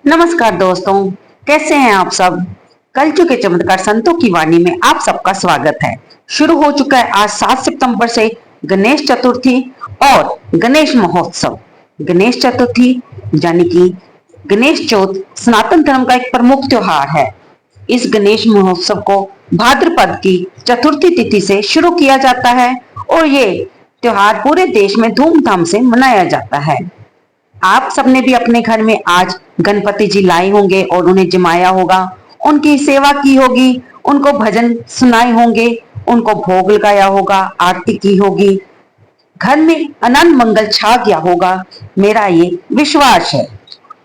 नमस्कार दोस्तों, कैसे हैं आप सब। कलयुग के चमत्कार संतों की वाणी में आप सबका स्वागत है। शुरू हो चुका है आज 7 सितंबर से गणेश चतुर्थी और गणेश महोत्सव। गणेश चतुर्थी यानी कि गणेश चौथ सनातन धर्म का एक प्रमुख त्योहार है। इस गणेश महोत्सव को भाद्रपद की चतुर्थी तिथि से शुरू किया जाता है और ये त्योहार पूरे देश में धूमधाम से मनाया जाता है। आप सबने भी अपने घर में आज गणपति जी लाए होंगे और उन्हें जमाया होगा, उनकी सेवा की होगी, उनको भजन सुनाए होंगे, उनको भोग लगाया होगा, आरती की होगी, घर में आनंद मंगल छा गया होगा, मेरा ये विश्वास है।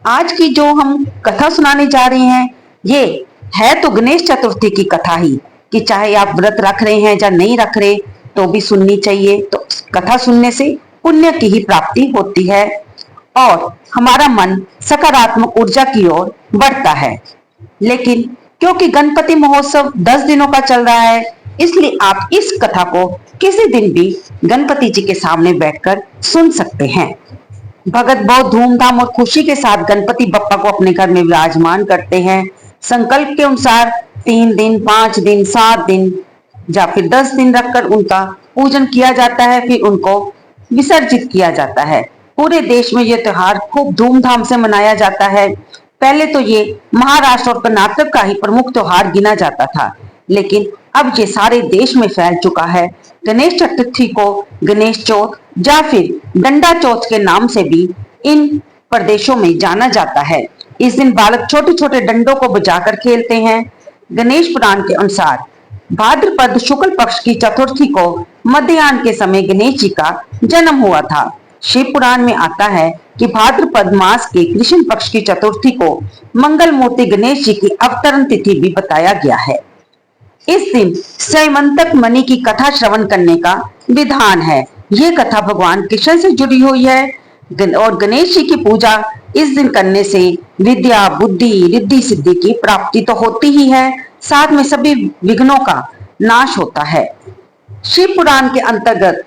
आज की जो हम कथा सुनाने जा रहे हैं, ये है तो गणेश चतुर्थी की कथा ही, कि चाहे आप व्रत रख रहे हैं या नहीं रख रहे तो भी सुननी चाहिए। तो कथा सुनने से पुण्य की ही प्राप्ति होती है और हमारा मन सकारात्मक ऊर्जा की ओर बढ़ता है। लेकिन क्योंकि गणपति महोत्सव 10 दिनों का चल रहा है, इसलिए आप इस कथा को किसी दिन भी गणपति जी के सामने बैठकर सुन सकते हैं। भगत बहुत धूमधाम और खुशी के साथ गणपति बप्पा को अपने घर में विराजमान करते हैं। संकल्प के अनुसार 3 दिन, 5 दिन, 7 दिन या फिर 10 दिन रखकर उनका पूजन किया जाता है, फिर उनको विसर्जित किया जाता है। पूरे देश में यह त्योहार खूब धूमधाम से मनाया जाता है। पहले तो ये महाराष्ट्र और कर्नाटक का ही प्रमुख त्योहार गिना जाता था, लेकिन अब ये सारे देश में फैल चुका है। गणेश चतुर्थी को गणेश चौथ या फिर डंडा चौथ के नाम से भी इन प्रदेशों में जाना जाता है। इस दिन बालक छोटे छोटे डंडों को बजाकर खेलते हैं। गणेश पुराण के अनुसार भाद्रपद शुक्ल पक्ष की चतुर्थी को मध्याह्न के समय गणेश जी का जन्म हुआ था। शिव पुराण में आता है कि भाद्रपद मास के कृष्ण पक्ष की चतुर्थी को मंगल मूर्ति गणेश जी की अवतरण तिथि भी बताया गया है। इस दिन स्वयंतक मणि की कथा श्रवण करने का विधान है। ये कथा भगवान कृष्ण से जुड़ी हुई है और गणेश जी की पूजा इस दिन करने से विद्या, बुद्धि, रिद्धि सिद्धि की प्राप्ति तो होती ही है, साथ में सभी विघ्नों का नाश होता है। शिव पुराण के अंतर्गत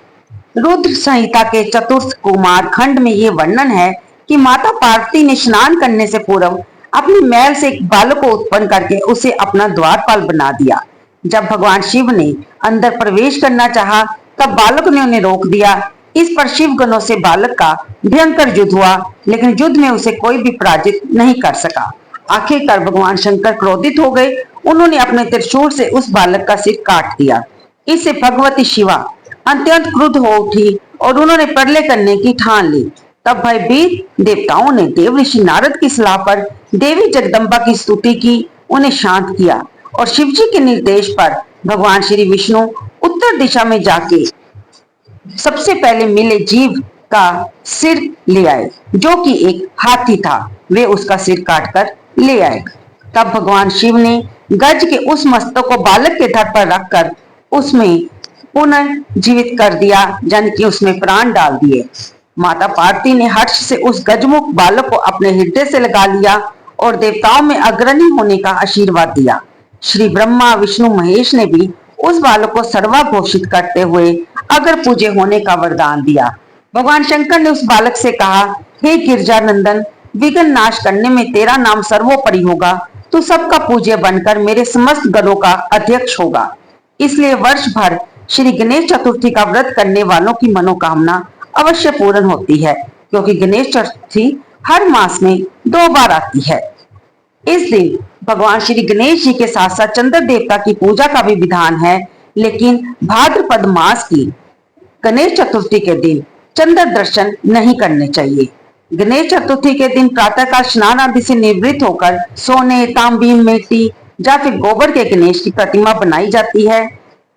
रुद्र संहिता के चतुर्थ कुमार खंड में ये वर्णन है कि माता पार्वती ने स्नान करने से पूर्व अपनी मैल से एक बालक को उत्पन्न करके उसे अपना द्वारपाल बना दिया। जब भगवान शिव ने अंदर प्रवेश करना चाहा, तब बालक ने उन्हें रोक दिया। इस पर शिव गणों से बालक का भयंकर युद्ध हुआ, लेकिन युद्ध में उसे कोई भी पराजित नहीं कर सका। आखिरकार भगवान शंकर क्रोधित हो गए। उन्होंने अपने त्रिशूल से उस बालक का सिर काट दिया। इससे भगवती शिवा अत्यंत क्रुद्ध हो उठी और उन्होंने प्रलय करने की ठान ली। तब भयभीत देवताओं ने देव ऋषि नारद की सलाह पर देवी जगदम्बा की स्तुति की, उन्हें शांत किया और शिव जी के निर्देश पर भगवान श्री विष्णु उत्तर दिशा में जाके सबसे पहले मिले जीव का सिर ले आए, जो कि एक हाथी था। वे उसका सिर काटकर ले आए। तब भगवान शिव ने गज के उस मस्तक को बालक के धड़ पर रखकर उसमें पुनर्जीवित कर दिया, यानी कि उसमें प्राण डाल दिए। माता पार्वती ने हर्ष से उस गजमुख बालक को अपने हृदय से लगा लिया और देवताओं में अग्रणी होने का आशीर्वाद दिया। श्री ब्रह्मा, विष्णु, महेश ने भी उस बालक को सर्वा घोषित करते हुए अगर पूजे होने का वरदान दिया। भगवान शंकर ने उस बालक से कहा, हे गिरजा नंदन, विघ्न नाश करने में तेरा नाम सर्वोपरि होगा। तू सबका पूज्य बनकर मेरे समस्त गणों का अध्यक्ष होगा। इसलिए वर्ष भर श्री गणेश चतुर्थी का व्रत करने वालों की मनोकामना अवश्य पूर्ण होती है, क्योंकि गणेश चतुर्थी हर मास में 2 बार आती है। इस दिन भगवान श्री गणेश जी के साथ साथ चंद्र देवता की पूजा का भी विधान है, लेकिन भाद्रपद मास की गणेश चतुर्थी के दिन चंद्र दर्शन नहीं करने चाहिए। गणेश चतुर्थी के दिन प्रातःकाल स्नान आदि से निवृत्त होकर सोने, तांबी, मिट्टी या फिर गोबर के गणेश की प्रतिमा बनाई जाती है।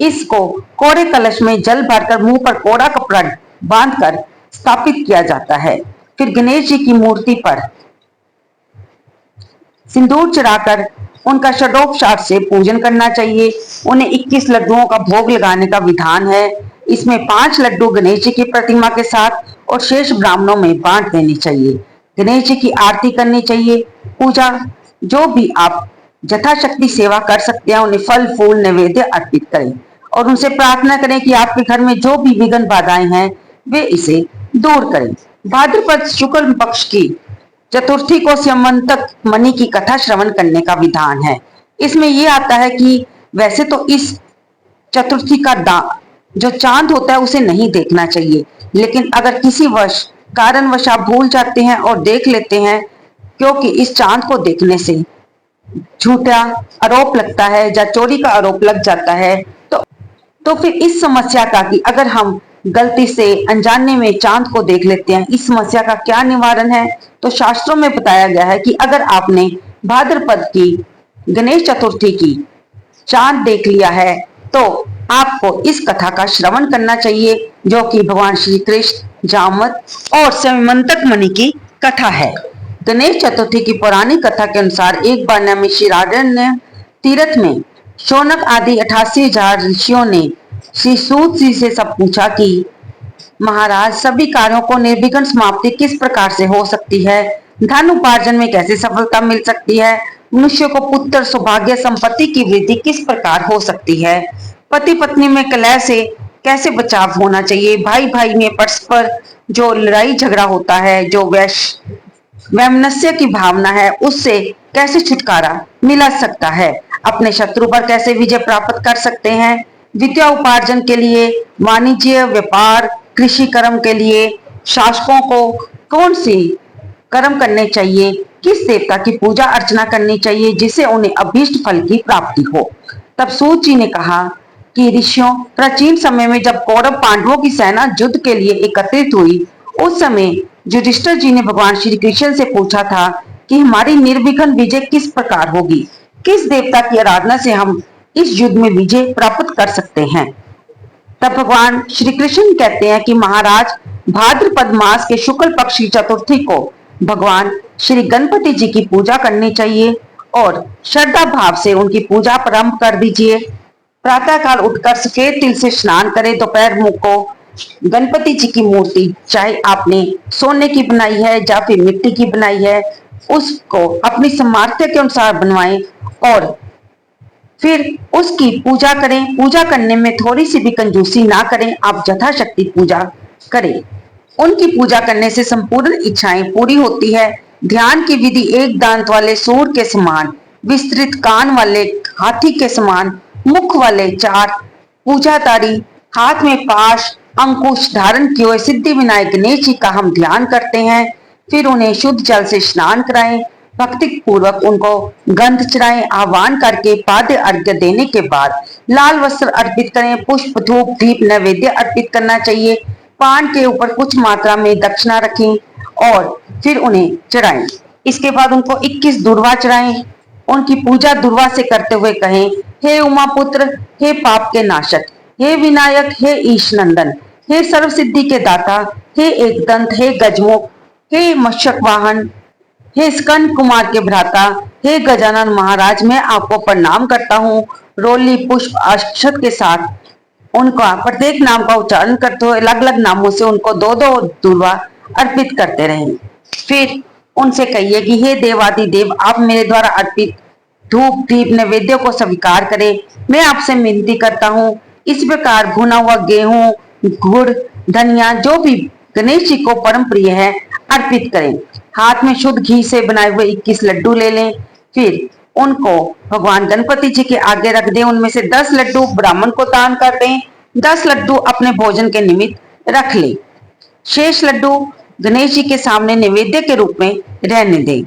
इसको कोड़े कलश में जल भरकर मुंह पर कोड़ा कपड़ा बांधकर स्थापित किया जाता है। फिर गणेश जी की मूर्ति पर सिंदूर चढ़ाकर उनका षडोपचार से पूजन करना चाहिए। उन्हें 21 लड्डुओं का भोग लगाने का विधान है। इसमें 5 लड्डू गणेश जी की प्रतिमा के साथ और शेष ब्राह्मणों में बांट देने चाहिए। गणेश जी की आरती करनी चाहिए। पूजा जो भी आप यथाशक्ति सेवा कर सकते हैं, उन्हें फल फूल नैवेद्य अर्पित करें और उनसे प्रार्थना करें कि आपके घर में जो भी विघ्न बाधाएं हैं वे इसे दूर करें। भाद्रपद शुक्ल पक्ष की चतुर्थी को स्यमंतक मणि की कथा श्रवण करने का विधान है। इसमें ये आता है कि वैसे तो इस चतुर्थी का जो चांद होता है उसे नहीं देखना चाहिए, लेकिन अगर किसी कारणवश आप भूल जाते हैं और देख लेते हैं, क्योंकि इस चांद को देखने से झूठा आरोप लगता है या चोरी का आरोप लग जाता है, तो फिर इस समस्या का कि अगर हम गलती से अनजाने में चांद को देख लेते हैं, इस समस्या का क्या निवारण है? तो शास्त्रों में बताया गया है कि अगर आपने भाद्रपद की गणेश चतुर्थी की चांद देख लिया है तो आपको इस कथा का श्रवण करना चाहिए, जो कि भगवान श्री कृष्ण, जामवत और स्यमंतक मणि की कथा है। गणेश चतुर्थी की पौराणिक कथा के अनुसार एक बार नैमिषारण्य तीर्थ में शौनक आदि 88,000 ऋषियों ने श्री सूत जी से सब पूछा कि महाराज, सभी कार्यों को निर्विघ्न समाप्ति किस प्रकार से हो सकती है? धन उपार्जन में कैसे सफलता मिल सकती है? मनुष्य को पुत्र, सौभाग्य, संपत्ति की वृद्धि किस प्रकार हो सकती है? पति पत्नी में कलह से कैसे बचाव होना चाहिए? भाई भाई में परस्पर जो लड़ाई झगड़ा होता है, जो वैमनस्य की भावना है, उससे कैसे छुटकारा मिला सकता है? अपने शत्रु पर कैसे विजय प्राप्त कर सकते हैं? विद्या उपार्जन के लिए, वाणिज्य, व्यापार, कृषि कर्म के लिए शासकों को कौन सी कर्म करने चाहिए? किस देवता की पूजा अर्चना करनी चाहिए जिससे उन्हें अभीष्ट फल की प्राप्ति हो? तब सूत जी ने कहा कि ऋषियों, प्राचीन समय में जब कौरव पांडवों की सेना युद्ध के लिए एकत्रित हुई, उस समय युधिष्ठिर जी ने भगवान श्री कृष्ण से पूछा था कि हमारी निर्विघ्न विजय किस प्रकार होगी? किस देवता की आराधना से हम इस युद्ध में विजय प्राप्त कर सकते हैं? तब भगवान श्री कृष्ण कहते हैं कि महाराज, भाद्रपद मास के शुक्ल पक्ष की चतुर्थी को भगवान श्री गणपति जी की पूजा करनी चाहिए और श्रद्धा भाव से उनकी पूजा प्रारंभ कर दीजिए। प्रातःकाल उठकर सफेद तिल से स्नान करें। दोपहर मुख को गणपति जी की मूर्ति, चाहे आपने सोने की बनाई है या फिर मिट्टी की बनाई है, उसको अपनी सामर्थ्य के अनुसार बनवाएं और फिर उसकी पूजा करें। पूजा करने में थोड़ी सी भी कंजूसी ना करें, आप यथाशक्ति पूजा करें। उनकी पूजा करने से संपूर्ण इच्छाएं पूरी होती है। ध्यान की विधि एक दांत वाले सूर के समान, विस्तृत कान वाले हाथी के समान, मुख वाले 4 पूजाधारी, हाथ में पाश अंकुश धारण किए हुए सिद्धि विनायक गणेश जी का हम ध्यान करते हैं। फिर उन्हें शुद्ध जल से स्नान कराएं, भक्ति पूर्वक उनको गंध चढ़ाएं। आह्वान करके पाद्य अर्घ्य देने के बाद लाल वस्त्र अर्पित करें। पुष्प, धूप, दीप, नैवेद्य अर्पित करना चाहिए। पान के ऊपर कुछ मात्रा में दक्षिणा रखें और फिर उन्हें चढ़ाएं। इसके बाद उनको 21 दुर्वा चढ़ाएं। उनकी पूजा दुर्वा से करते हुए कहें, हे उमा पुत्र, हे पाप के नाशक, हे विनायक, हे ईश नंदन, हे सर्व सिद्धि के दाता, हे एक दंत, हे गजमुख, हे मशक वाहन, हे स्कंद कुमार के भ्राता, हे गजानन महाराज, मैं आपको प्रणाम करता हूँ। रोली, पुष्प, अक्षत के साथ उनका प्रत्येक नाम का उच्चारण करते हुए अलग अलग नामों से उनको 2-2 दुर्वा अर्पित करते रहें। फिर उनसे कहिए कि हे देवादि देव, आप मेरे द्वारा अर्पित धूप, दीप, नैवेद्य को स्वीकार करें। मैं आपसे विनती करता हूँ, इस प्रकार भुना हुआ गेहूं, गुड़, धनिया, जो भी गणेश जी को परम प्रिय है, अर्पित करें। हाथ में शुद्ध घी से बनाए हुए 21 लड्डू ले लें। फिर उनको भगवान गणपति जी के आगे रख दें। उनमें से 10 लड्डू ब्राह्मण को दान कर दें, 10 लड्डू अपने भोजन के निमित्त रख लें। शेष लड्डू गणेश जी के सामने नैवेद्य के रूप में रहने दें।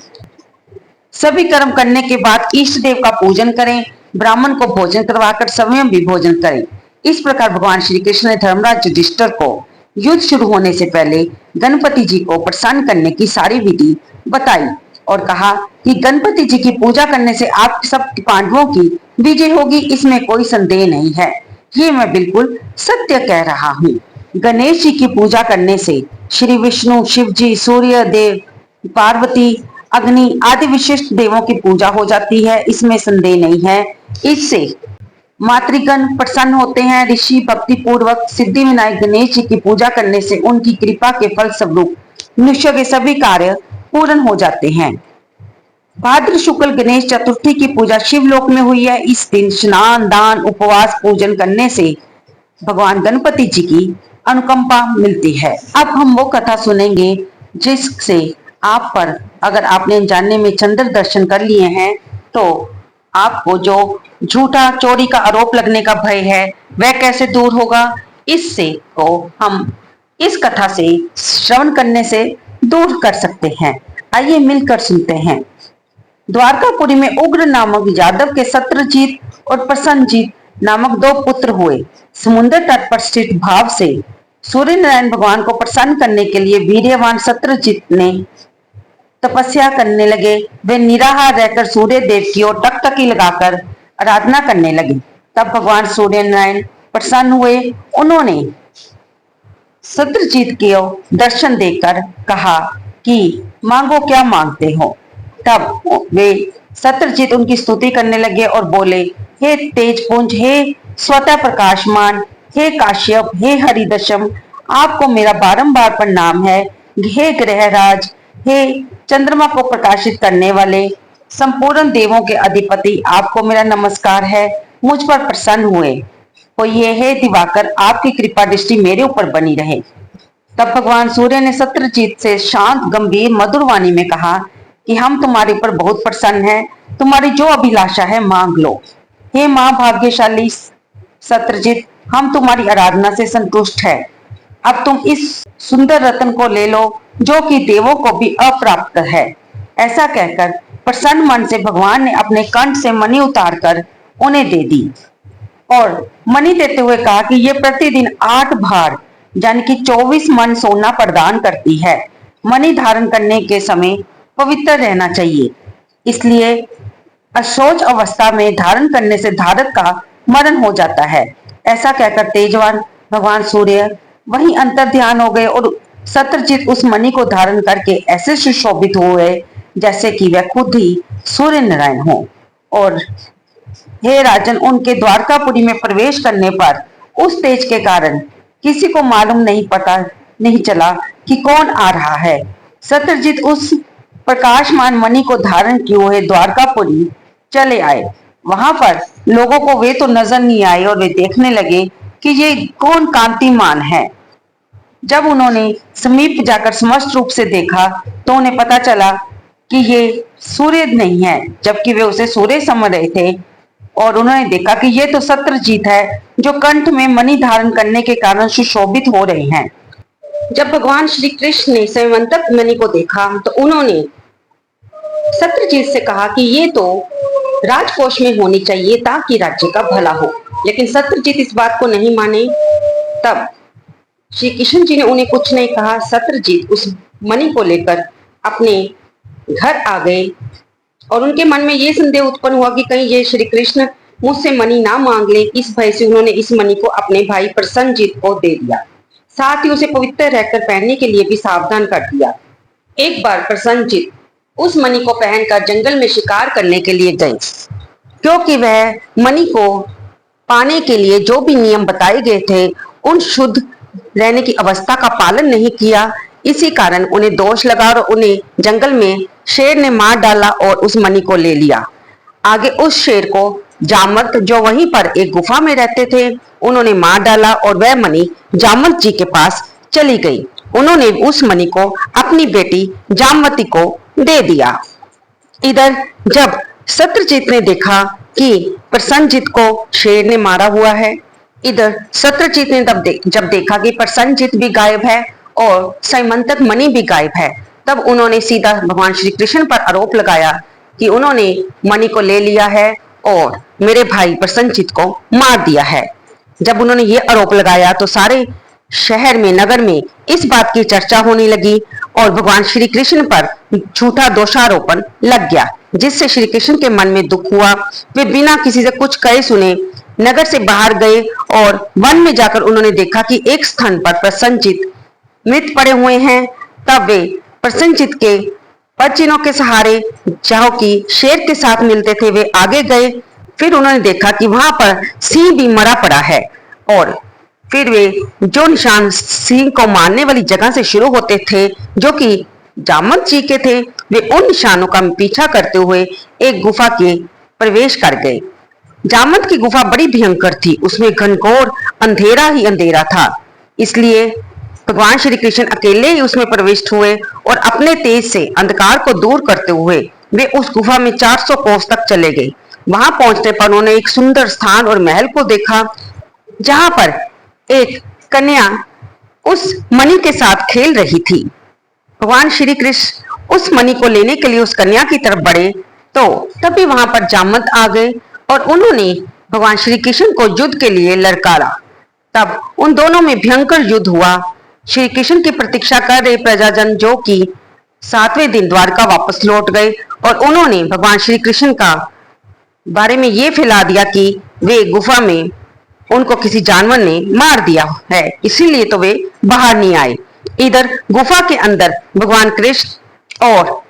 सभी कर्म करने के बाद इष्ट देव का पूजन करें। ब्राह्मण को भोजन करवाकर स्वयं भी भोजन करें। इस प्रकार भगवान श्री कृष्ण ने धर्मराज युधिष्ठिर को युद्ध शुरू होने से पहले गणपति जी को प्रसन्न करने की सारी विधि बताई और कहा कि गणपति जी की पूजा करने से आप सब पांडवों की विजय होगी, इसमें कोई संदेह नहीं है। ये मैं बिल्कुल सत्य कह रहा हूँ। गणेश जी की पूजा करने से श्री विष्णु, शिव जी, सूर्य देव, पार्वती, अग्नि आदि विशिष्ट देवों की पूजा हो जाती है, इसमें संदेह नहीं है। इससे मातृगण प्रसन्न होते हैं। ऋषि भक्ति पूर्वक सिद्धि विनायक गणेश जी की पूजा करने से उनकी कृपा के फल स्वरूप मनुष्य के सभी कार्य पूर्ण हो जाते हैं। भाद्र शुक्ल गणेश चतुर्थी की पूजा शिवलोक में हुई है। इस दिन स्नान, दान, उपवास, पूजन करने से भगवान गणपति जी की अनुकंपा मिलती है। अब हम वो कथा सुनेंगे जिससे आप पर अगर आपने जानने में चंद्र दर्शन कर लिए हैं तो आपको जो झूठा चोरी का आरोप लगने का भय है वह कैसे दूर होगा, इससे को हम इस कथा से श्रवण करने से दूर कर सकते हैं। आइए मिलकर सुनते हैं। द्वारकापुरी में उग्र नामक यादव के सत्रजीत और प्रसन्नजीत नामक दो पुत्र हुए। समुद्र तट पर स्थित भाव से सूर्य नारायण भगवान को प्रसन्न करने के लिए वीर्यवान सत्रजीत ने तपस्या करने लगे। वे निराहार रहकर सूर्य देव की ओर टकटकी लगाकर आराधना करने लगे। तब भगवान सूर्य नारायण प्रसन्न हुए। उन्होंने सत्रजीत को दर्शन देकर कहा कि मांगो, क्या मांगते हो। तब वे सत्रजीत उनकी स्तुति करने लगे और बोले, हे तेजपुंज, हे स्वतः प्रकाशमान, हे काश्यप, हे हरिदशम, आपको मेरा बारंबार प्रणाम है। हे ग्रहराज, हे चंद्रमा को प्रकाशित करने वाले, संपूर्ण देवों के अधिपति, आपको मेरा नमस्कार है। मुझ पर प्रसन्न हुए तो ये हे दिवाकर, आपकी कृपा दृष्टि मेरे ऊपर बनी रहे। तब भगवान सूर्य ने सत्रजीत से शांत गंभीर मधुर वाणी में कहा कि हम तुम्हारे ऊपर बहुत प्रसन्न हैं, तुम्हारी जो अभिलाषा है मांग लो। हे मां भाग्यशाली सत्रजीत, हम तुम्हारी आराधना से संतुष्ट है। अब तुम इस सुंदर रत्न को ले लो जो कि देवों को भी अप्राप्त है। ऐसा कहकर प्रसन्न मन से भगवान ने अपने कंठ से मणि उतारकर उन्हें दे दी और मणि देते हुए कहा कि ये प्रतिदिन 8 भार यानी कि 24 मन सोना प्रदान करती है। मणि धारण करने के समय पवित्र रहना चाहिए, इसलिए अशौच अवस्था में धारण करने से धारक का मरण हो जाता है। ऐसा कहकर तेजवान भगवान सूर्य वहीं अंतर ध्यान हो गए और सत्रजीत उस मणि को धारण करके ऐसे सुशोभित हुए जैसे कि वह खुद ही सूर्य नारायण हो। और हे राजन, उनके द्वारकापुरी में प्रवेश करने पर उस तेज के कारण किसी को मालूम नहीं चला कि कौन आ रहा है। सत्रजीत उस प्रकाशमान मणि को धारण किए हुए द्वारकापुरी चले आए। वहां पर लोगों को वे तो नजर नहीं आए और वे देखने लगे कि ये कौन कांतिमान है। जब उन्होंने समीप जाकर स्पष्ट रूप से देखा तो उन्हें पता चला कि ये सूर्य नहीं है, जबकि वे उसे सूर्य समझ रहे थे। और उन्होंने देखा कि ये तो सत्रजीत है जो कंठ में मणि धारण करने के कारण सुशोभित हो रहे हैं। जब भगवान श्री कृष्ण ने स्वयंवंतक मणि को देखा तो उन्होंने सत्रजीत से कहा कि ये तो राजकोष में होनी चाहिए ताकि राज्य का भला हो, लेकिन सत्रजीत इस बात को नहीं माने। तब श्री कृष्ण जी ने उन्हें कुछ नहीं कहा। सत्रजीत उस मणि को लेकर अपने घर आ गए और उनके मन में ये संदेह उत्पन्न हुआ कि कहीं ये श्री कृष्ण मुझसे मणि ना मांग ले। इस भय से उन्होंने इस मणि को अपने भाई प्रसन्नजीत को दे दिया, साथ ही उसे पवित्र रहकर पहनने के लिए भी सावधान कर दिया। एक बार प्रसन्नजीत उस मणि को पहनकर जंगल में शिकार करने के लिए गए, क्योंकि वह मणि को पाने के लिए जो भी नियम बताए गए थे उन शुद्ध रहने की अवस्था का पालन नहीं किया। इसी कारण उन्हें दोष लगा और उन्हें जंगल में शेर ने मार डाला और उस मणि को ले लिया। आगे उस शेर को जामवंत, जो वहीं पर एक गुफा में रहते थे, उन्होंने मार डाला और वह मणि जामवंत जी के पास चली गई। उन्होंने उस मणि को अपनी बेटी जामवती को दे दिया। इधर जब सत्रजीत ने देखा कि प्रसन्नजीत को शेर ने मारा हुआ है, इधर सत्रजीत ने जब देखा कि प्रसन्नजीत भी गायब है और स्वयंवंतक मणि भी गायब है, तब उन्होंने सीधा भगवान श्री कृष्ण पर आरोप लगाया कि उन्होंने मणि को ले लिया है और मेरे भाई प्रसन्नजीत को मार दिया है। जब उन्होंने ये आरोप लगाया तो सारे शहर में, नगर में इस बात की चर्चा होने लगी और भगवान श्री कृष्ण पर झूठा दोषारोपण लग गया, जिससे श्री कृष्ण के मन में दुख हुआ। वे बिना किसी से कुछ कहे सुने नगर से बाहर गए और वन में जाकर उन्होंने देखा कि एक स्थान पर प्रसन्नजीत मृत पड़े हुए हैं। तब वे प्रसन्नजीत के परचिनों के सहारे, जो कि शेर के साथ मिलते थे, वे आगे गए। फिर उन्होंने देखा कि वहां पर सिंह भी मरा पड़ा है और फिर वे जो निशान सिंह को मारने वाली जगह से शुरू होते थे, जो कि जामवंत जी के थे, वे उन निशानों का पीछा करते हुए एक गुफा के प्रवेश कर गए। जामवंत की गुफा बड़ी भयंकर थी, उसमें घनघोर अंधेरा ही अंधेरा था। इसलिए भगवान श्री कृष्ण अकेले ही उसमें प्रविष्ट हुए और अपने तेज से अंधकार को दूर करते हुए वे उस गुफा में 400 कोस तक चले गए। वहां पहुंचने पर उन्होंने एक सुंदर स्थान और महल को देखा, जहां पर एक कन्या उस मणि के साथ खेल रही थी। भगवान श्री कृष्ण उस मणि को लेने के लिए उस कन्या की तरफ बढ़े तो तभी वहां पर जामवंत आ गए और उन्होंने भगवान श्री कृष्ण को युद्ध के लिए ललकारा। तब उन दोनों में भयंकर युद्ध हुआ। श्री कृष्ण की प्रतीक्षा कर रहे प्रजाजन जो कि 7वें दिन द्वारका वापस लौट गए और उन्होंने भगवान श्री कृष्ण का बारे में ये फैला दिया कि वे गुफा में उनको किसी जानवर ने मार दिया है, इसीलिए तो वे बाहर नहीं आए। इधर गुफा के अंदर भगवान कृष्ण और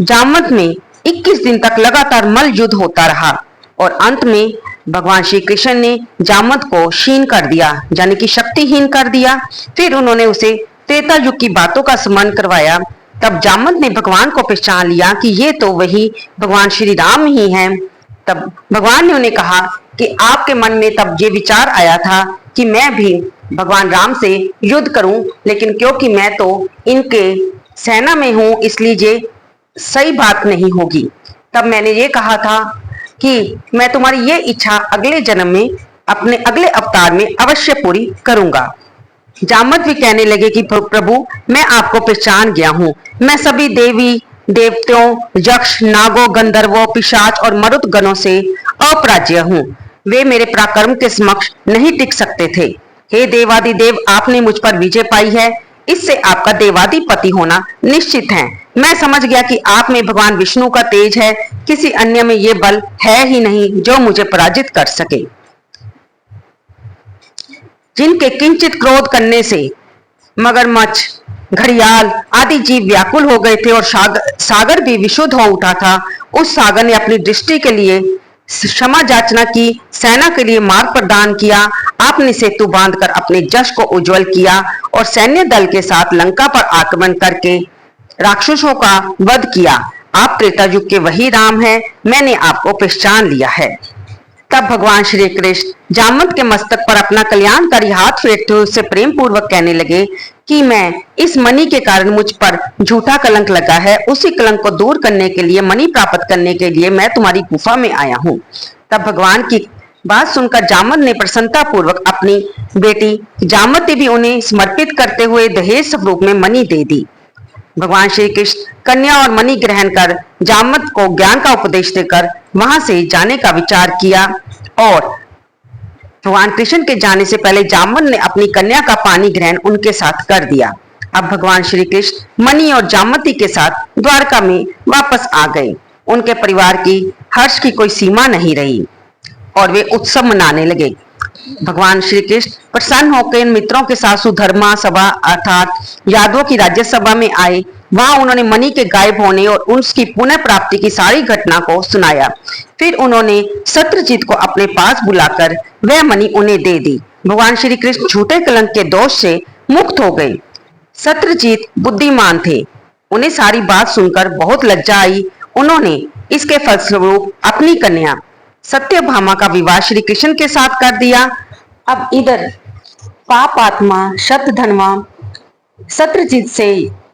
जामवंत में 21 दिन तक लगातार मल युद्ध होता रहा और अंत में भगवान श्री कृष्ण ने जामवंत को क्षीण कर दिया, यानी कि शक्तिहीन कर दिया। फिर उन्होंने उसे त्रेता युग की बातों का स्मरण करवाया। तब जामवंत ने भगवान को पहचान लिया कि ये तो वही भगवान श्री राम ही हैं। तब भगवान ने उन्हें कहा कि आपके मन में तब ये विचार आया था कि मैं भी भगवान राम से युद्ध करूं, लेकिन क्योंकि मैं तो इनके सेना में हूं इसलिए ये सही बात नहीं होगी। तब मैंने ये कहा था कि मैं तुम्हारी ये इच्छा अगले जन्म में अपने अगले अवतार में अवश्य पूरी करूंगा। जामवंत भी कहने लगे कि प्रभु मैं आपको पहचान गया हूँ, मैं सभी देवी देवताओं, यक्ष, नागों, गंधर्वों, पिशाच और मरुत गणों से अपराज्य हूँ। वे मेरे पराक्रम के समक्ष नहीं टिक सकते थे। हे देवादिदेव, आपने मुझ पर विजय पाई है, इससे आपका देवाधिपति होना निश्चित है। मैं समझ गया कि आप में भगवान विष्णु का तेज है, किसी अन्य में ये बल है ही नहीं जो मुझे पराजित कर सके। जिनके किंचित क्रोध करने से मगरमच्छ, घड़ियाल आदि जीव व्याकुल हो गए थे और सागर भी विशुद्ध हो उठा था, उस सागर ने अपनी दृष्टि के लिए क्षमा याचना की, सेना के लिए मार्ग प्रदान किया। आपने सेतु बांधकर अपने जश को उज्जवल किया और सैन्य दल के साथ लंका पर आक्रमण करके राक्षसों का वध किया। आप त्रेता युग के वही राम हैं, मैंने आपको पहचान लिया है। तब भगवान श्री कृष्ण जामवंत के मस्तक पर अपना कल्याणकारी हाथ फेरते हुए उससे प्रेम पूर्वक कहने लगे कि मैं इस मणि के कारण मुझ पर झूठा कलंक लगा है, उसी कलंक को दूर करने के लिए, मणि प्राप्त करने के लिए मैं तुम्हारी गुफा में आया हूँ। तब भगवान की बात सुनकर जामवंत ने प्रसन्नता पूर्वक अपनी बेटी जामवती भी उन्हें समर्पित करते हुए दहेज स्वरूप में मणि दे दी। भगवान श्री कृष्ण कन्या और मणि ग्रहण कर जामवंत को ज्ञान का उपदेश देकर वहां से जाने का विचार किया और भगवान कृष्ण के जाने से पहले जामवंत ने अपनी कन्या का पानी ग्रहण उनके साथ कर दिया। अब भगवान श्री कृष्ण मणि और जामवती के साथ द्वारका में वापस आ गए। उनके परिवार की हर्ष की कोई सीमा नहीं रही और वे उत्सव मनाने लगे। भगवान श्री कृष्ण प्रसन्न होकर मित्रों के साथ सुधर्मा सभा अर्थात यादवों की राज्यसभा में आए। वहां उन्होंने मणि के गायब होने और उसकी पुनः प्राप्ति की सारी घटना को सुनाया। फिर उन्होंने सत्यजीत को अपने पास बुलाकर वह मणि उन्हें दे दी। भगवान श्री कृष्ण झूठे कलंक के दोष से मुक्त हो गए। सत्यजीत बुद्धिमान थे, उन्हें सारी बात सुनकर बहुत लज्जा आई। उन्होंने इसके फलस्वरूप अपनी कन्या सत्यभामा का विवाह श्री कृष्ण के साथ कर दिया। अब इधर पाप आत्मा शतधन्वा सत्यजीत से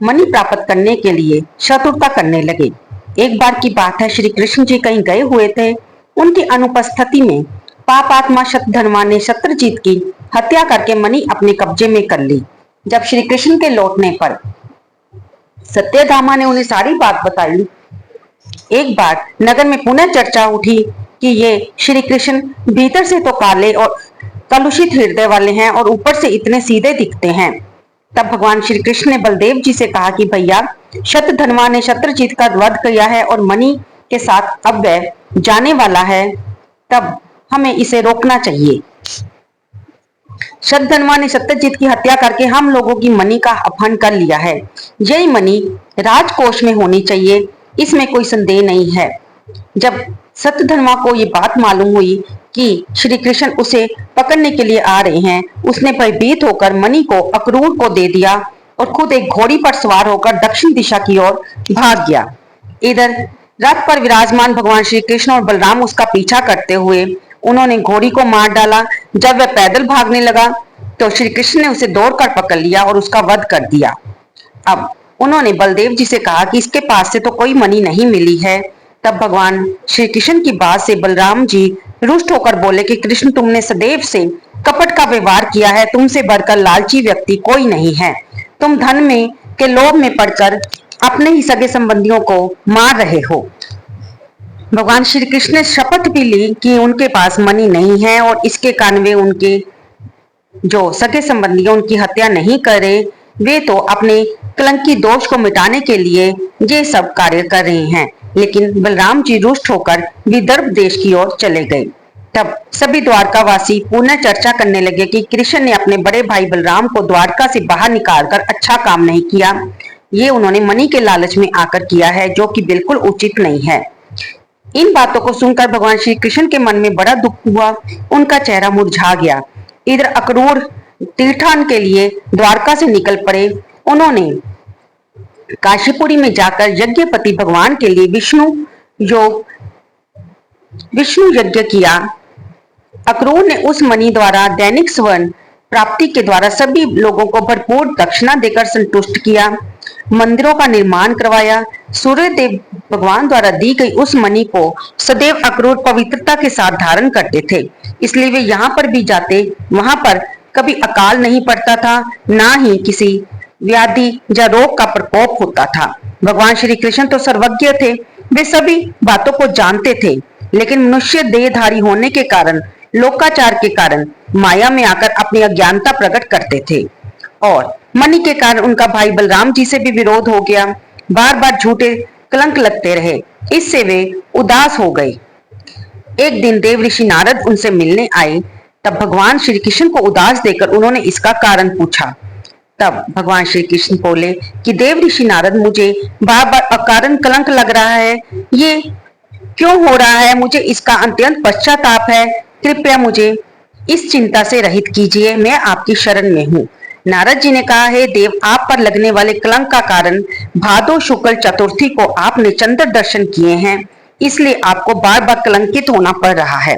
मणि प्राप्त करने के लिए शत्रुता करने लगे। एक बार की बात है, श्री कृष्ण जी कहीं गए हुए थे। उनकी अनुपस्थिति में पाप आत्मा शतधन्वा ने सत्यजीत की हत्या करके मणि अपने कब्जे में कर ली। जब श्री कृष्ण के लौटने पर सत्यधामा ने उन्हें सारी बात बताई। एक बार नगर में पुनः चर्चा उठी कि ये श्री कृष्ण भीतर से तो काले और कलुषित हृदय वाले हैं और ऊपर से इतने सीधे दिखते हैं। तब भगवान श्री कृष्ण ने बलदेव जी से कहा कि भैया, शतधन्वा ने सत्यजीत का वध किया है और मणि के साथ अब वह जाने वाला है, तब हमें इसे रोकना चाहिए। शतधन्वा ने सत्यजीत की हत्या करके हम लोगों की मणि का अपहरण कर लिया है। यही मणि राजकोष में होनी चाहिए, इसमें कोई संदेह नहीं है। जब सत्यधन्वा को ये बात मालूम हुई कि श्री कृष्ण उसे पकड़ने के लिए आ रहे हैं, उसने भयभीत होकर मणि को अक्रूर को दे दिया और खुद एक घोड़ी पर सवार होकर दक्षिण दिशा की ओर भाग गया। इधर रथ पर विराजमान भगवान श्री कृष्ण और बलराम उसका पीछा करते हुए उन्होंने घोड़ी को मार डाला। जब वह पैदल भागने लगा तो श्री कृष्ण ने उसे दौड़कर पकड़ लिया और उसका वध कर दिया। अब उन्होंने बलदेव जी से कहा कि इसके पास से तो कोई मणि नहीं मिली है। तब भगवान श्री कृष्ण की बात से बलराम जी रुष्ट होकर बोले कि कृष्ण, तुमने सदैव से कपट का व्यवहार किया है, तुमसे बढ़कर लालची व्यक्ति कोई नहीं है। तुम धन में के लोभ में पड़कर अपने ही सगे संबंधियों को मार रहे हो। भगवान श्री कृष्ण ने शपथ भी ली कि उनके पास मणि नहीं है और इसके कारण वे उनके जो सगे संबंधी उनकी हत्या नहीं करे। वे तो अपने कलंकी दोष को मिटाने के लिए ये सब कार्य कर रहे हैं। लेकिन बलराम जी रुष्ट होकर विदर्भ देश की ओर चले गए। तब सभी द्वारकावासी पुनः चर्चा करने लगे कि कृष्ण ने अपने बड़े भाई बलराम को द्वारका से बाहर निकालकर अच्छा काम नहीं किया। ये उन्होंने मणि के लालच में आकर किया है, जो कि बिल्कुल उचित नहीं है। इन बातों को सुनकर भगवान श्री कृष्ण के मन में बड़ा दुख हुआ। उनका चेहरा मुरझा गया। इधर अक्रूर तीर्थाटन के लिए द्वारका से निकल पड़े। उन्होंने काशीपुरी में जाकर यज्ञपति भगवान के लिए विष्णु यज्ञ किया। अक्रूर ने उस मणि द्वारा दैनिक स्वर्ण प्राप्ति के द्वारा सभी लोगों को भरपूर दक्षिणा देकर संतुष्ट किया, मंदिरों का निर्माण करवाया। सूर्य देव भगवान द्वारा दी गई उस मणि को सदैव अक्रूर पवित्रता के साथ धारण करते थे, इसलिए वे यहाँ पर भी जाते वहां पर कभी अकाल नहीं पड़ता था, ना ही किसी व्याधि या रोग का प्रकोप होता था। भगवान श्री कृष्ण तो सर्वज्ञ थे, वे सभी बातों को जानते थे, लेकिन मनुष्य देहधारी होने के कारण, लोकाचार के कारण माया में आकर अपनी अज्ञानता प्रकट करते थे और मणि के कारण उनका भाई बलराम जी से भी विरोध हो गया। बार बार झूठे कलंक लगते रहे, इससे वे उदास हो गए। एक दिन देव ऋषि नारद उनसे मिलने आए। तब भगवान श्री कृष्ण को उदास देखकर उन्होंने इसका कारण पूछा। तब भगवान श्री कृष्ण बोले कि देव ऋषि नारद, मुझे बार बार अकारण कलंक लग रहा है, ये क्यों हो रहा है? मुझे इसका अत्यंत पश्चाताप है। कृपया मुझे इस चिंता से रहित कीजिए, मैं आपकी शरण में हूँ। नारद जी ने कहा, हे देव, आप पर लगने वाले कलंक का कारण भादो शुक्ल चतुर्थी को आपने चंद्र दर्शन किए हैं, इसलिए आपको बार बार कलंकित होना पड़ रहा है।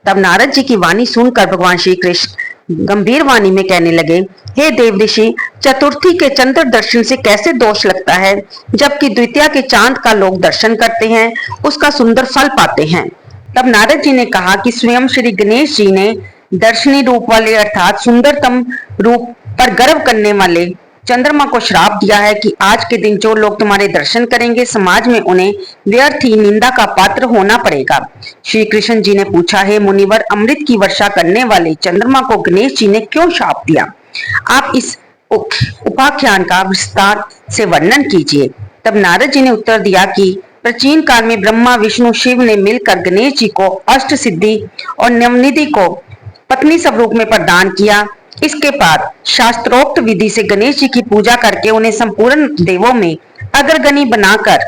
तब नारद जी की वाणी सुनकर भगवान श्री कृष्ण गंभीर वाणी में कहने लगे, हे देव ऋषि, चतुर्थी के चंद्र दर्शन से कैसे दोष लगता है, जबकि द्वितीया के चांद का लोग दर्शन करते हैं, उसका सुंदर फल पाते हैं। तब नारद जी ने कहा कि स्वयं श्री गणेश जी ने दर्शनी रूप वाले अर्थात सुंदरतम रूप पर गर्व करने वाले चंद्रमा को श्राप दिया है कि आज के दिन जो लोग तुम्हारे दर्शन करेंगे, समाज में उन्हें व्यर्थ ही निंदा का पात्र होना पड़ेगा। श्री कृष्ण जी ने पूछा, हे मुनिवर, अमृत की वर्षा करने वाले चंद्रमा को गणेश जी ने क्यों श्राप दिया? आप इस उपाख्यान का विस्तार से वर्णन कीजिए। तब नारद जी ने उत्तर दिया कि प्राचीन काल में ब्रह्मा, विष्णु, शिव ने मिलकर गणेश जी को अष्ट सिद्धि और नवनिधि को पत्नी स्वरूप में प्रदान किया। इसके बाद शास्त्रोक्त विधि से गणेश जी की पूजा करके उन्हें संपूर्ण देवों में अग्रगणी बनाकर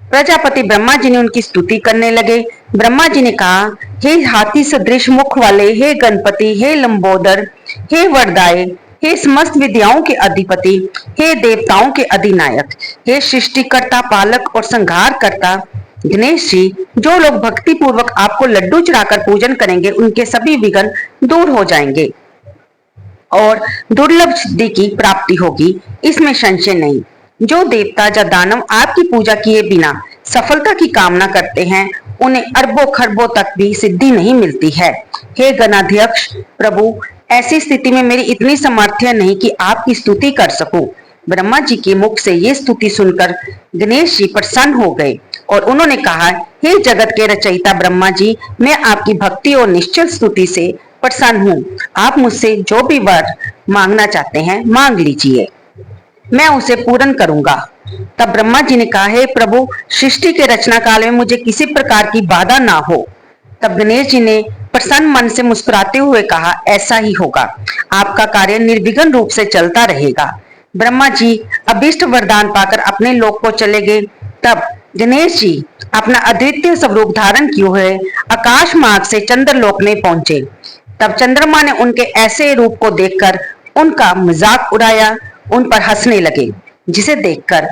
प्रजापति ब्रह्मा जी ने उनकी स्तुति करने लगे। ब्रह्मा जी ने कहा, हे हाथी सदृश मुख वाले, हे गणपति, हे लंबोदर, हे वरदाय, हे समस्त विद्याओं के अधिपति, हे देवताओं के अधिनायक, हे सृष्टिकर्ता, पालक और संहार करता गणेश जी, जो लोग भक्ति पूर्वक आपको लड्डू चढ़ाकर पूजन करेंगे, उनके सभी विघ्न दूर हो जाएंगे और दुर्लभ सिद्धि की प्राप्ति होगी, इसमें संशय नहीं। जो देवता या दानव आपकी पूजा किए बिना सफलता की कामना करते हैं, उन्हें अरबों खरबों तक भी सिद्धि नहीं मिलती है। हे गणाध्यक्ष प्रभु, ऐसी स्थिति में मेरी इतनी सामर्थ्य नहीं कि आपकी स्तुति कर सकूं। ब्रह्मा जी के मुख से ये स्तुति सुनकर गणेश जी प्रसन्न हो गए और उन्होंने कहा, हे जगत के रचयिता ब्रह्मा जी, मैं आपकी भक्ति और निश्चल स्तुति से प्रसन्न हूँ। आप मुझसे जो भी वर मांगना चाहते हैं मांग लीजिए, मैं उसे पूर्ण करूंगा। तब ब्रह्मा जी ने कहा, हे प्रभु, सृष्टि के रचना काल में मुझे किसी प्रकार की बाधा ना हो। तब गणेश जी ने प्रसन्न मन से मुस्कुराते हुए कहा, ऐसा ही होगा, आपका कार्य निर्विघ्न रूप से चलता रहेगा। ब्रह्मा जी अभीष्ट वरदान पाकर अपने लोक को चले गए। तब गणेश जी अपना अद्वितीय स्वरूप धारण किए हुए आकाश मार्ग से चंद्रलोक में पहुंचे। तब चंद्रमा ने उनके ऐसे रूप को देखकर उनका मजाक उड़ाया, उन पर हंसने लगे, जिसे देखकर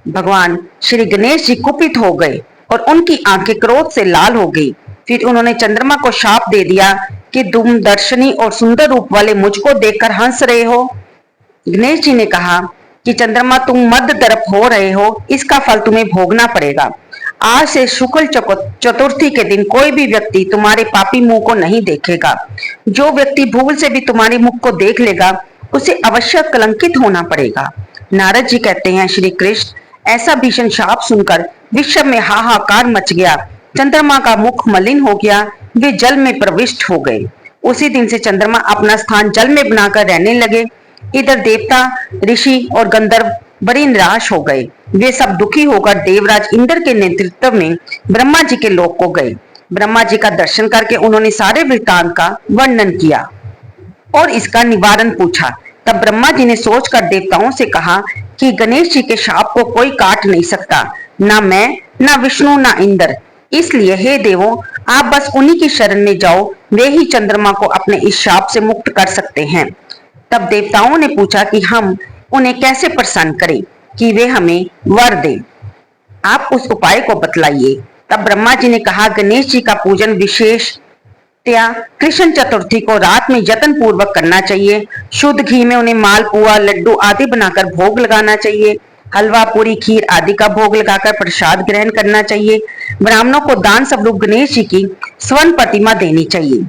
भगवान श्री गणेश जी कुपित हो गए और उनकी आंखें क्रोध से लाल हो गई। फिर उन्होंने चंद्रमा को शाप दे दिया कि तुम दर्शनी और सुंदर रूप वाले मुझको देखकर हंस रहे हो। गणेश जी ने कहा कि चंद्रमा, तुम मध्य तरफ हो रहे हो, इसका फल तुम्हें भोगना पड़ेगा। आज से शुक्ल चतुर्थी के दिन कोई भी व्यक्ति तुम्हारे पापी मुंह को नहीं देखेगा। जो व्यक्ति भूल से भी तुम्हारे मुख को देख लेगा उसे अवश्य कलंकित होना पड़ेगा। नारद जी कहते हैं, श्री कृष्ण, ऐसा भीषण शाप सुनकर विश्व में हाहाकार मच गया। चंद्रमा का मुख मलिन हो गया, वे जल में प्रविष्ट हो गए। उसी दिन से चंद्रमा अपना स्थान जल में बनाकर रहने लगे। इधर देवता, ऋषि और गंधर्व बड़े निराश हो गए। वे सब दुखी होकर देवराज इंद्र के नेतृत्व में ब्रह्मा जी के लोक को गए। ब्रह्मा जी का दर्शन करके उन्होंने सारे वृत्तांत का वर्णन किया और इसका निवारण पूछा। तब ब्रह्मा जी ने सोचकर देवताओं से कहा कि गणेश जी के शाप को कोई काट नहीं सकता, ना मैं, ना विष्णु, ना इंद्र। इसलिए हे देवों, आप बस उन्हीं की शरण में जाओ, वे ही चंद्रमा को अपने इस शाप से मुक्त कर सकते हैं। तब देवताओं ने पूछा कि हम उन्हें कैसे प्रसन्न करें कि वे हमें वर दें। आप उस उपाय को बतलाइए। तब ब्रह्मा जी ने कहा, गणेश जी का पूजन विशेषतया कृष्ण चतुर्थी को रात में यत्न पूर्वक करना चाहिए। शुद्ध घी में उन्हें मालपुआ, लड्डू आदि बनाकर भोग लगाना चाहिए। हलवा, पूरी, खीर आदि का भोग लगाकर प्रसाद ग्रहण करना चाहिए। ब्राह्मणों को दान स्वरूप गणेश जी की स्वर्ण प्रतिमा देनी चाहिए।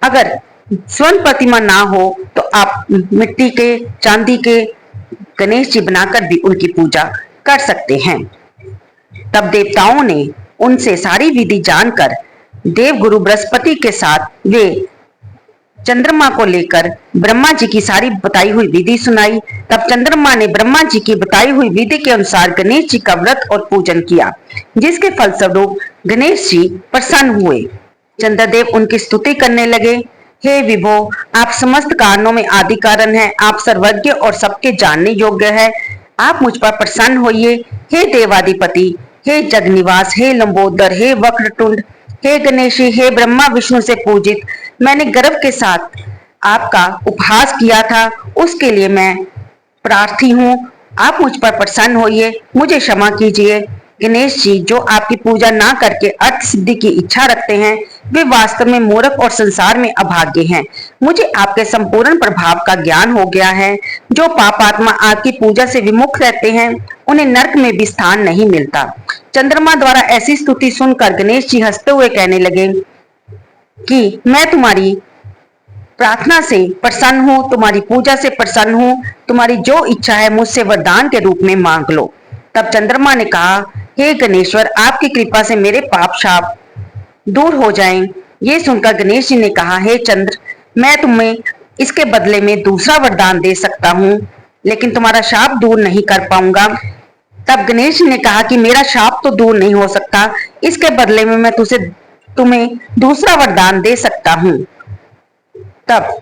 अगर स्वर्ण प्रतिमा ना हो तो आप मिट्टी के, चांदी के गणेश जी बनाकर भी उनकी पूजा कर सकते हैं। तब देवताओं ने उनसे सारी विधि जानकर देवगुरु बृहस्पति के साथ वे चंद्रमा को लेकर ब्रह्मा जी की सारी बताई हुई विधि सुनाई। तब चंद्रमा ने ब्रह्मा जी की बताई हुई विधि के अनुसार गणेश जी का व्रत और पूजन किया, जिसके फलस्वरूप गणेश जी प्रसन्न हुए। चंद्रदेव उनकी स्तुति करने लगे। हे विभो, आप समस्त कारणों में आदि कारण हैं, आप सर्वज्ञ और सबके जानने योग्य है। आप मुझ पर प्रसन्न होइए। हे देवाधिपति, हे जगनिवास, हे लंबोदर, हे वक्रतुंड, हे गणेशी, हे ब्रह्मा विष्णु से पूजित, मैंने गर्व के साथ आपका उपहास किया था, उसके लिए मैं प्रार्थी हूँ। आप मुझ पर प्रसन्न होइए, मुझे क्षमा कीजिए। गणेश जी, जो आपकी पूजा ना करके अर्थ सिद्धि की इच्छा रखते हैं, वे वास्तव में मूर्ख और संसार में अभागे हैं। मुझे आपके संपूर्ण प्रभाव का ज्ञान हो गया है। जो पापात्मा आपकी पूजा से विमुख रहते हैं, उन्हें नरक में भी स्थान नहीं मिलता। चंद्रमा द्वारा ऐसी स्तुति सुनकर गणेश जी हंसते हुए कहने लगे कि मैं तुम्हारी प्रार्थना से प्रसन्न हूँ, तुम्हारी पूजा से प्रसन्न हूँ। तुम्हारी जो इच्छा है मुझसे वरदान के रूप में मांग लो। तब चंद्रमा ने कहा, हे गणेश्वर, आपकी कृपा से मेरे पाप शाप दूर हो जाएं। ये सुनकर गणेश जी ने कहा, हे चंद्र, मैं तुम्हें इसके बदले में दूसरा वरदान दे सकता हूँ, लेकिन तुम्हारा शाप दूर नहीं कर पाऊंगा। तब गणेश जी ने कहा कि मेरा शाप तो दूर नहीं हो सकता, इसके बदले में मैं तुम्हें दूसरा वरदान दे सकता हूँ। तब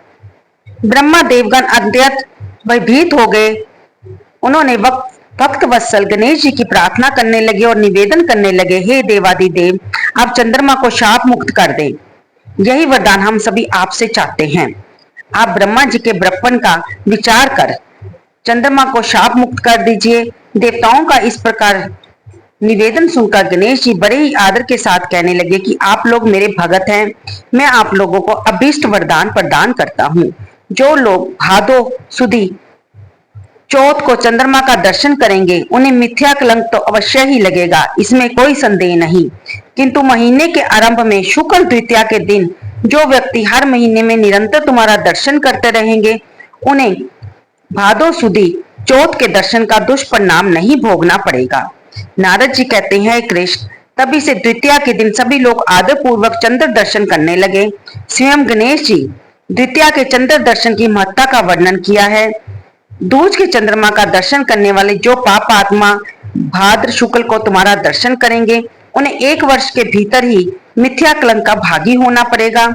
ब्रह्मा देवगण अत्यंत भयभीत हो गए। उन्होंने भक्त वत्सल गणेश जी की प्रार्थना करने लगे और निवेदन करने लगे, हे देवादिदेव, आप चंद्रमा को शाप मुक्त कर दें। यही वरदान हम सभी आपसे चाहते हैं। आप ब्रह्मा जी के बड़प्पन का विचार कर चंद्रमा को शाप मुक्त कर दीजिए। देवताओं का इस प्रकार निवेदन सुनकर गणेश जी बड़े ही आदर के साथ कहने लगे कि आप लोग मेरे भगत हैं, मैं आप लोगों को अभीष्ट वरदान प्रदान करता हूँ। जो लोग भादो सुदी चौथ को चंद्रमा का दर्शन करेंगे, उन्हें मिथ्या कलंक तो अवश्य ही लगेगा, इसमें कोई संदेह नहीं। किंतु महीने के आरंभ में शुक्ल द्वितीया के दिन जो व्यक्ति हर महीने में निरंतर तुम्हारा दर्शन करते रहेंगे, उन्हें भादो सुदी चौथ के दर्शन का दुष्परिणाम नहीं भोगना पड़ेगा। नारद जी कहते हैं, कृष्ण, तभी से द्वितीया के दिन सभी लोग आदर पूर्वक चंद्र दर्शन करने लगे। स्वयं गणेश जी द्वितीया के चंद्र दर्शन की महत्ता का वर्णन किया है। दूज के चंद्रमा का दर्शन करने वाले जो पाप आत्मा भाद्र शुक्ल को तुम्हारा दर्शन करेंगे, उन्हें 1 वर्ष के भीतर ही मिथ्या कलंक का भागी होना पड़ेगा।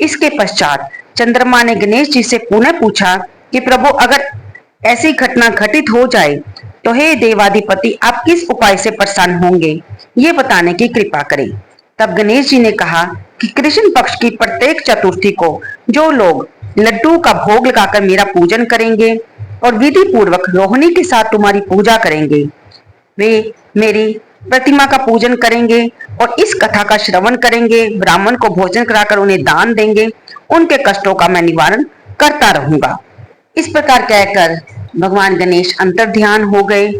इसके पश्चात चंद्रमा ने गणेश जी से पुनः पूछा कि प्रभु, अगर ऐसी घटना घटित हो जाए तो हे देवाधिपति, आप किस उपाय से प्रसन्न होंगे, ये बताने की कृपा करें। तब गणेश जी ने कहा कि कृष्ण पक्ष की प्रत्येक चतुर्थी को जो लोग लड्डू का भोग लगाकर मेरा पूजन करेंगे और विधि पूर्वक रोहिणी के साथ तुम्हारी पूजा करेंगे, वे मेरी प्रतिमा का पूजन करेंगे और इस कथा का श्रवण करेंगे, ब्राह्मण को भोजन कराकर उन्हें दान देंगे, उनके कष्टों का मैं निवारण करता रहूंगा। इस प्रकार कहकर भगवान गणेश अंतर ध्यान हो गए।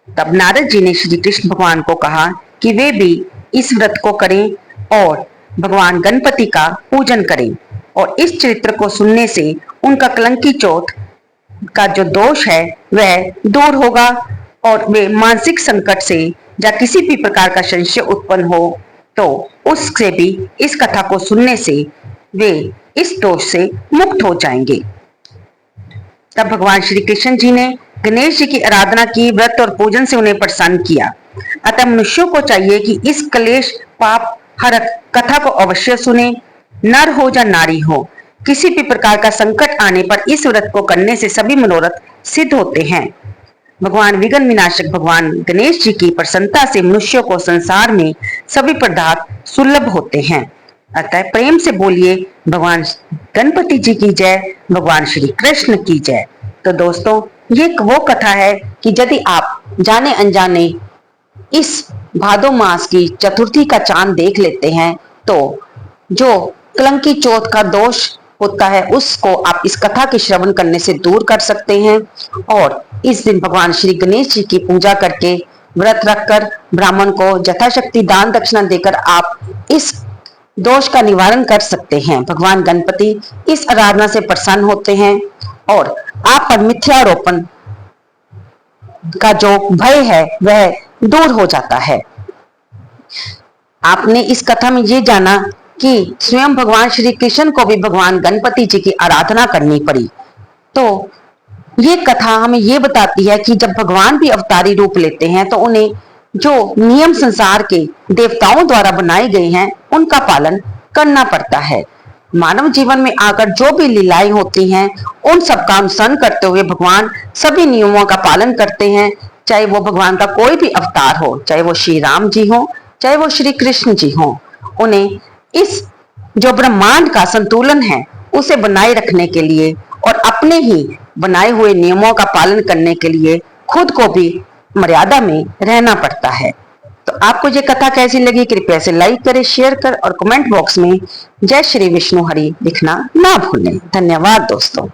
तब नारद जी ने श्री कृष्ण भगवान को कहा कि वे भी इस व्रत को करें और भगवान गणपति का पूजन करें, और इस चरित्र को सुनने से उनका कलंकी चौथ का जो दोष है वह दूर होगा, और वे मानसिक संकट से या किसी भी प्रकार का संशय उत्पन्न हो तो उससे भी इस कथा को सुनने से वे इस दोष से मुक्त हो जाएंगे। तब भगवान श्री कृष्ण जी ने गणेश जी की आराधना की, व्रत और पूजन से उन्हें प्रसन्न किया। अतः मनुष्यों को चाहिए कि इस क्लेश पाप हरक कथा को अवश्य सुने। नर हो या नारी हो, किसी भी प्रकार का संकट आने पर इस व्रत को करने से सभी मनोरथ सिद्ध होते हैं। भगवान विघ्न विनाशक भगवान गणेश जी की प्रसन्नता से मनुष्यों को संसार में सभी पदार्थ सुलभ होते हैं। अतः प्रेम से बोलिए भगवान गणपति जी की जय, भगवान श्री कृष्ण की जय। तो दोस्तों, ये वो कथा है कि यदि आप जाने अनजाने इस भादो मास की चतुर्थी का चांद देख लेते हैं तो जो कलंकी चौथ का दोष होता है उसको आप इस कथा के श्रवण करने से दूर कर सकते हैं। और इस दिन भगवान श्री गणेश जी की पूजा करके, व्रत रखकर, ब्राह्मण को यथाशक्ति दान दक्षिणा देकर आप इस दोष का निवारण कर सकते हैं। भगवान गणपति इस आराधना से प्रसन्न होते हैं और आप पर मिथ्यारोपण का जो भय है वह दूर हो जाता है। आपने इस कथा में ये जाना कि स्वयं भगवान श्री कृष्ण को भी भगवान गणपति जी की आराधना करनी पड़ी। तो ये कथा हमें ये बताती है कि जब भगवान भी अवतारी रूप लेते हैं तो उन्हें जो नियम संसार के देवताओं द्वारा बनाए गए हैं उनका पालन करना पड़ता है। मानव जीवन में आकर जो भी लीलाएं होती हैं उन सब का अनुसरण करते हुए भगवान सभी नियमों का पालन करते हैं। चाहे वो भगवान का कोई भी अवतार हो, चाहे वो श्री राम जी हो, चाहे वो श्री कृष्ण जी हो, उन्हें इस जो ब्रह्मांड का संतुलन है उसे बनाए रखने के लिए और अपने ही बनाए हुए नियमों का पालन करने के लिए खुद को भी मर्यादा में रहना पड़ता है। तो आपको ये कथा कैसी लगी कृपया से लाइक करें, शेयर कर और कमेंट बॉक्स में जय श्री विष्णु हरि लिखना ना भूलें। धन्यवाद दोस्तों।